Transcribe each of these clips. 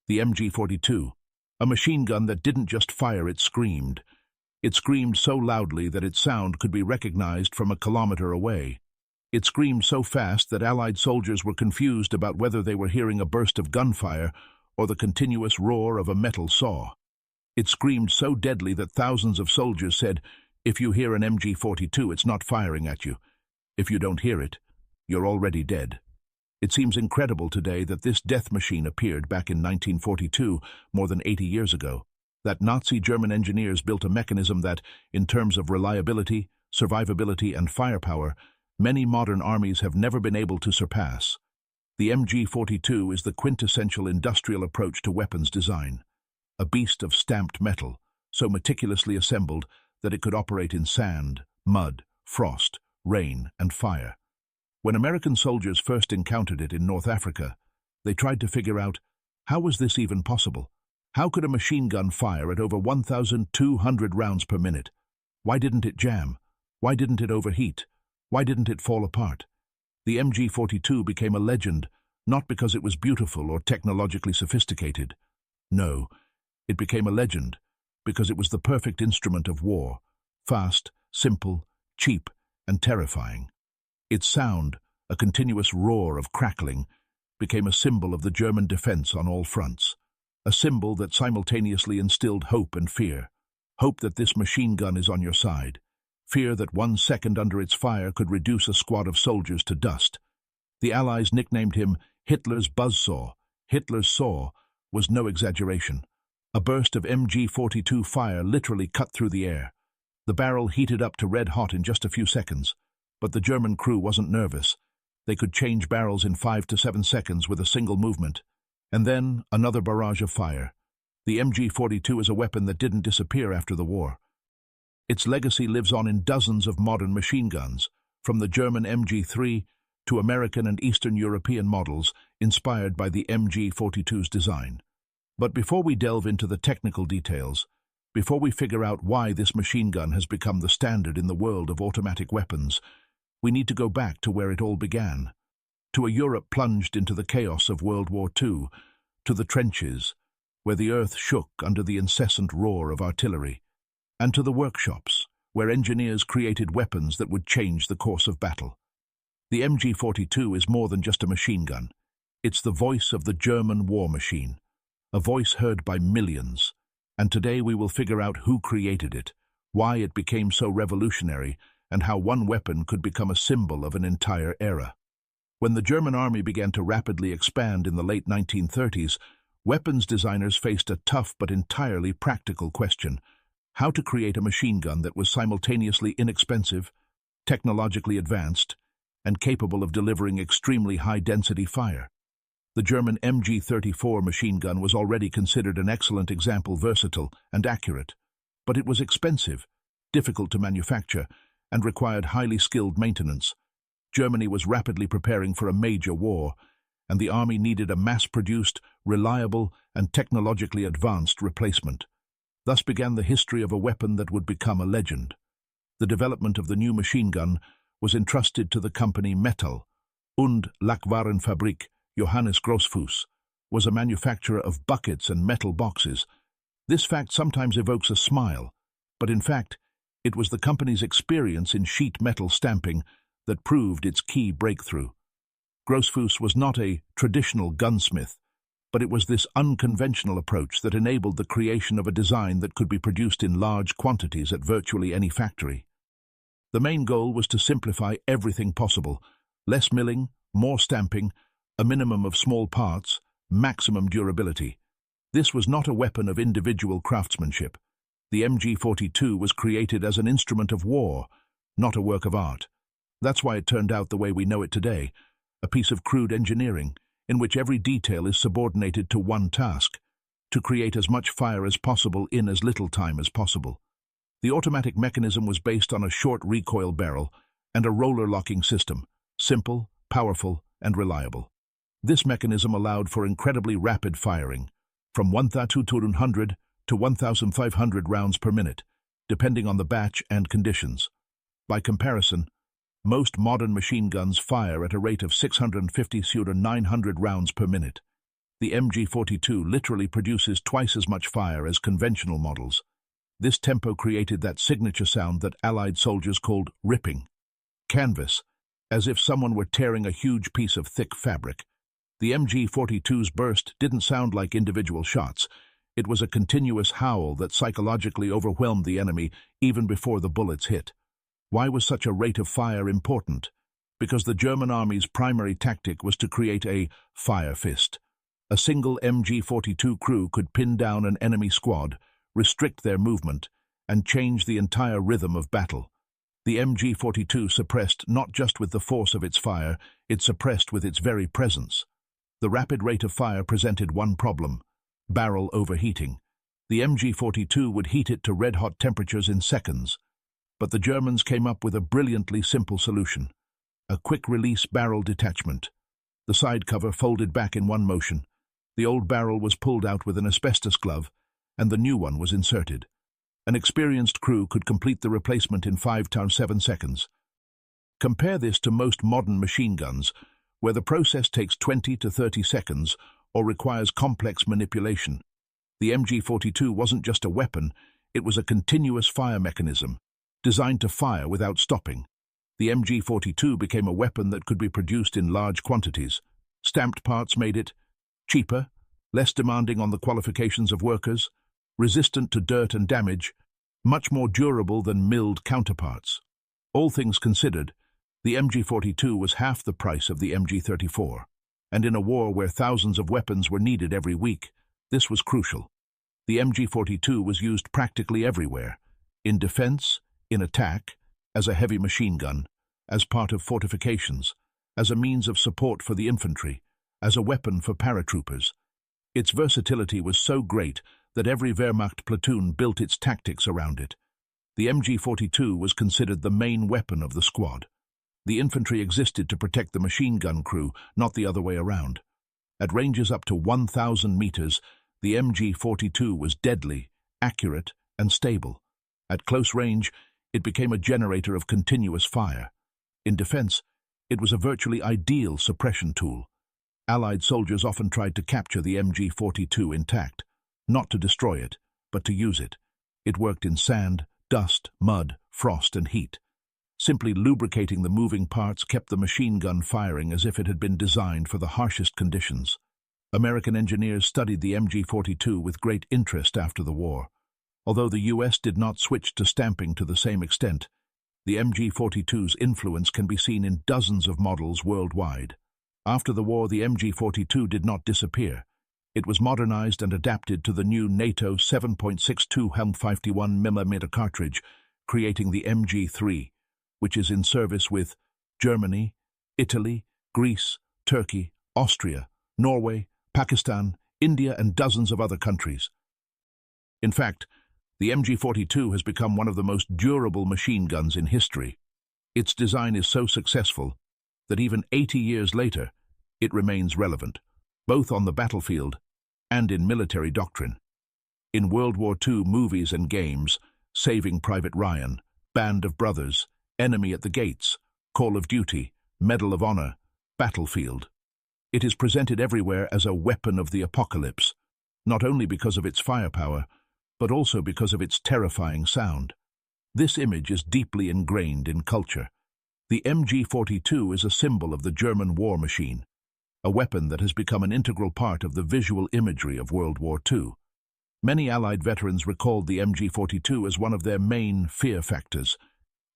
The MG42, a machine gun that didn't just fire, it screamed. It screamed so loudly that its sound could be recognized from a kilometer away. It screamed so fast that Allied soldiers were confused about whether they were hearing a burst of gunfire or the continuous roar of a metal saw. It screamed so deadly that thousands of soldiers said, "If you hear an MG42, it's not firing at you. If you don't hear it, you're already dead." It seems incredible today that this death machine appeared back in 1942, more than 80 years ago. That Nazi German engineers built a mechanism that, in terms of reliability, survivability, and firepower, many modern armies have never been able to surpass. The MG42 is the quintessential industrial approach to weapons design. A beast of stamped metal, so meticulously assembled that it could operate in sand, mud, frost, rain, and fire. When American soldiers first encountered it in North Africa, they tried to figure out, how was this even possible? How could a machine gun fire at over 1,200 rounds per minute? Why didn't it jam? Why didn't it overheat? Why didn't it fall apart? The MG42 became a legend, not because it was beautiful or technologically sophisticated. No, it became a legend because it was the perfect instrument of war, fast, simple, cheap, and terrifying. Its sound, a continuous roar of crackling, became a symbol of the German defense on all fronts, a symbol that simultaneously instilled hope and fear. Hope that this machine gun is on your side. Fear that 1 second under its fire could reduce a squad of soldiers to dust. The Allies nicknamed him Hitler's Buzzsaw. Hitler's saw was no exaggeration. A burst of MG42 fire literally cut through the air. The barrel heated up to red hot in just a few seconds. But the German crew wasn't nervous. They could change barrels in 5 to 7 seconds with a single movement. And then another barrage of fire. The MG42 is a weapon that didn't disappear after the war. Its legacy lives on in dozens of modern machine guns, from the German MG3 to American and Eastern European models inspired by the MG42's design. But before we delve into the technical details, before we figure out why this machine gun has become the standard in the world of automatic weapons, we need to go back to where it all began. To a Europe plunged into the chaos of World War II, to the trenches, where the earth shook under the incessant roar of artillery, and to the workshops, where engineers created weapons that would change the course of battle. The MG42 is more than just a machine gun. It's the voice of the German war machine, a voice heard by millions. And today we will figure out who created it, why it became so revolutionary, and how one weapon could become a symbol of an entire era. When the German army began to rapidly expand in the late 1930s, weapons designers faced a tough but entirely practical question: how to create a machine gun that was simultaneously inexpensive, technologically advanced, and capable of delivering extremely high-density fire. The German MG34 machine gun was already considered an excellent example, versatile and accurate, but it was expensive, difficult to manufacture, and required highly skilled maintenance. Germany was rapidly preparing for a major war, and the army needed a mass-produced, reliable, and technologically advanced replacement. Thus began the history of a weapon that would become a legend. The development of the new machine gun was entrusted to the company Metall und Lackwarenfabrik. Johannes Grossfuss was a manufacturer of buckets and metal boxes. This fact sometimes evokes a smile, but in fact, it was the company's experience in sheet metal stamping that proved its key breakthrough. Grossfuss was not a traditional gunsmith, but it was this unconventional approach that enabled the creation of a design that could be produced in large quantities at virtually any factory. The main goal was to simplify everything possible: less milling, more stamping, a minimum of small parts, maximum durability. This was not a weapon of individual craftsmanship. The MG42 was created as an instrument of war, not a work of art. That's why it turned out the way we know it today, a piece of crude engineering, in which every detail is subordinated to one task: to create as much fire as possible in as little time as possible. The automatic mechanism was based on a short recoil barrel and a roller locking system, simple, powerful, and reliable. This mechanism allowed for incredibly rapid firing, from 1,200 to 1,500 rounds per minute, depending on the batch and conditions. By comparison, most modern machine guns fire at a rate of 650 to 900 rounds per minute. The MG42 literally produces twice as much fire as conventional models. This tempo created that signature sound that Allied soldiers called ripping. Canvas, as if someone were tearing a huge piece of thick fabric. The MG42's burst didn't sound like individual shots. It was a continuous howl that psychologically overwhelmed the enemy even before the bullets hit. Why was such a rate of fire important? Because the German army's primary tactic was to create a fire fist. A single MG42 crew could pin down an enemy squad, restrict their movement, and change the entire rhythm of battle. The MG42 suppressed not just with the force of its fire, it suppressed with its very presence. The rapid rate of fire presented one problem: barrel overheating. The MG42 would heat it to red-hot temperatures in seconds. But the Germans came up with a brilliantly simple solution: a quick-release barrel detachment. The side cover folded back in one motion. The old barrel was pulled out with an asbestos glove, and the new one was inserted. An experienced crew could complete the replacement in 5 to 7 seconds. Compare this to most modern machine guns, where the process takes 20 to 30 seconds or requires complex manipulation. The MG42 wasn't just a weapon, it was a continuous fire mechanism, designed to fire without stopping. The MG42 became a weapon that could be produced in large quantities. Stamped parts made it cheaper, less demanding on the qualifications of workers, resistant to dirt and damage, much more durable than milled counterparts. All things considered, the MG42 was half the price of the MG34, and in a war where thousands of weapons were needed every week, this was crucial. The MG42 was used practically everywhere: in defense, in attack, as a heavy machine gun, as part of fortifications, as a means of support for the infantry, as a weapon for paratroopers. Its versatility was so great that every Wehrmacht platoon built its tactics around it. The MG42 was considered the main weapon of the squad. The infantry existed to protect the machine gun crew, not the other way around. At ranges up to 1,000 meters, the MG42 was deadly, accurate, and stable. At close range, it became a generator of continuous fire. In defense, it was a virtually ideal suppression tool. Allied soldiers often tried to capture the MG42 intact, not to destroy it, but to use it. It worked in sand, dust, mud, frost, and heat. Simply lubricating the moving parts kept the machine gun firing as if it had been designed for the harshest conditions. American engineers studied the MG42 with great interest after the war. Although the US did not switch to stamping to the same extent, the MG42's influence can be seen in dozens of models worldwide. After the war, the MG42 did not disappear. It was modernized and adapted to the new NATO 7.62 51mm cartridge, creating the MG3, which is in service with Germany, Italy, Greece, Turkey, Austria, Norway, Pakistan, India, and dozens of other countries. In fact, the MG42 has become one of the most durable machine guns in history. Its design is so successful that even 80 years later, it remains relevant, both on the battlefield and in military doctrine. In World War II movies and games, Saving Private Ryan, Band of Brothers, Enemy at the Gates, Call of Duty, Medal of Honor, Battlefield. It is presented everywhere as a weapon of the apocalypse, not only because of its firepower, but also because of its terrifying sound. This image is deeply ingrained in culture. The MG42 is a symbol of the German war machine, a weapon that has become an integral part of the visual imagery of World War II. Many Allied veterans recalled the MG42 as one of their main fear factors.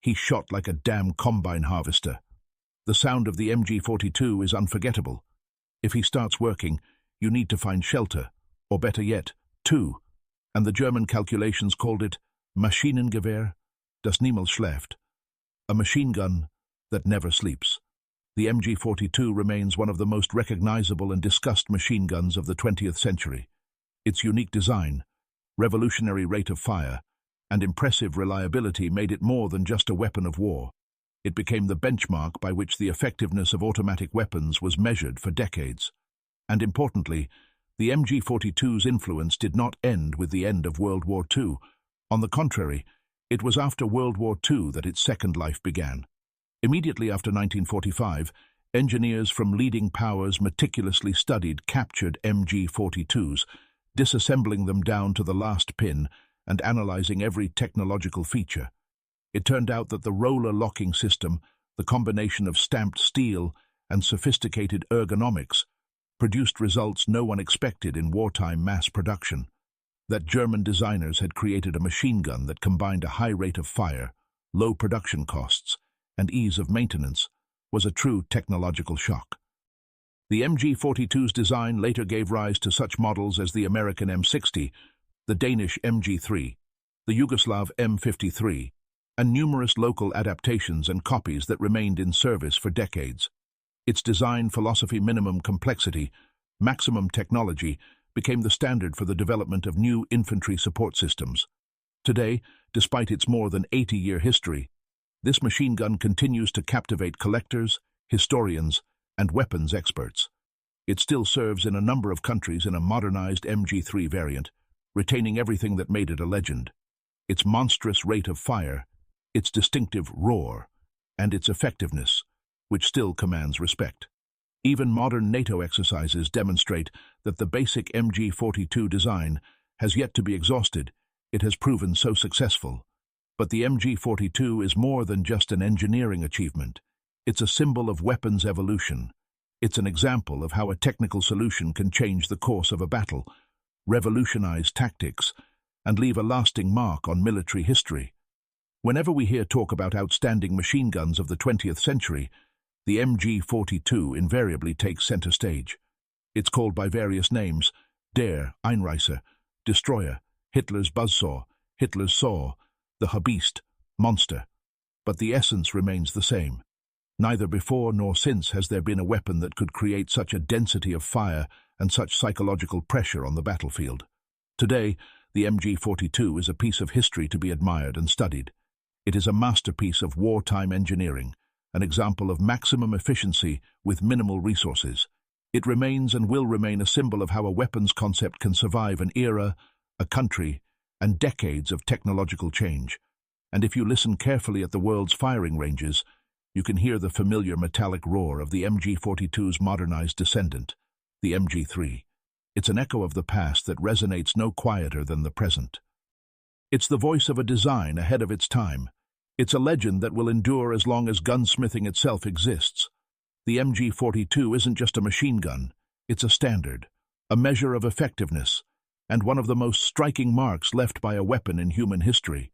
He shot like a damn combine harvester. The sound of the MG42 is unforgettable. If he starts working, you need to find shelter, or better yet, two, and the German calculations called it Maschinengewehr, das niemals schläft, a machine gun that never sleeps. The MG42 remains one of the most recognizable and discussed machine guns of the 20th century. Its unique design, revolutionary rate of fire, and impressive reliability made it more than just a weapon of war. It became the benchmark by which the effectiveness of automatic weapons was measured for decades. And importantly, the MG42's influence did not end with the end of World War II. On the contrary, it was after World War II that its second life began. Immediately after 1945, Engineers from leading powers meticulously studied captured MG42s, disassembling them down to the last pin and analyzing every technological feature. It turned out that the roller locking system, the combination of stamped steel and sophisticated ergonomics, produced results no one expected in wartime mass production. That German designers had created a machine gun that combined a high rate of fire, low production costs, and ease of maintenance was a true technological shock. The MG42's design later gave rise to such models as the American M60, the Danish MG3, the Yugoslav M53, and numerous local adaptations and copies that remained in service for decades. Its design philosophy, minimum complexity, maximum technology, became the standard for the development of new infantry support systems. Today, despite its more than 80-year history, this machine gun continues to captivate collectors, historians, and weapons experts. It still serves in a number of countries in a modernized MG3 variant, retaining everything that made it a legend: its monstrous rate of fire, its distinctive roar, and its effectiveness, which still commands respect. Even modern NATO exercises demonstrate that the basic MG42 design has yet to be exhausted. It has proven so successful. But the MG42 is more than just an engineering achievement. It's a symbol of weapons evolution. It's an example of how a technical solution can change the course of a battle, revolutionize tactics, and leave a lasting mark on military history. Whenever we hear talk about outstanding machine guns of the 20th century, the MG42 invariably takes center stage. It's called by various names: Der Einreißer, Destroyer, Hitler's Buzzsaw, Hitler's Saw, the Beast, Monster. But the essence remains the same. Neither before nor since has there been a weapon that could create such a density of fire and such psychological pressure on the battlefield. Today, the MG42 is a piece of history to be admired and studied. It is a masterpiece of wartime engineering, an example of maximum efficiency with minimal resources. It remains and will remain a symbol of how a weapons concept can survive an era, a country, and decades of technological change. And if you listen carefully at the world's firing ranges, you can hear the familiar metallic roar of the MG42's modernized descendant, the MG3. It's an echo of the past that resonates no quieter than the present. It's the voice of a design ahead of its time. It's a legend that will endure as long as gunsmithing itself exists. The MG42 isn't just a machine gun, it's a standard, a measure of effectiveness, and one of the most striking marks left by a weapon in human history.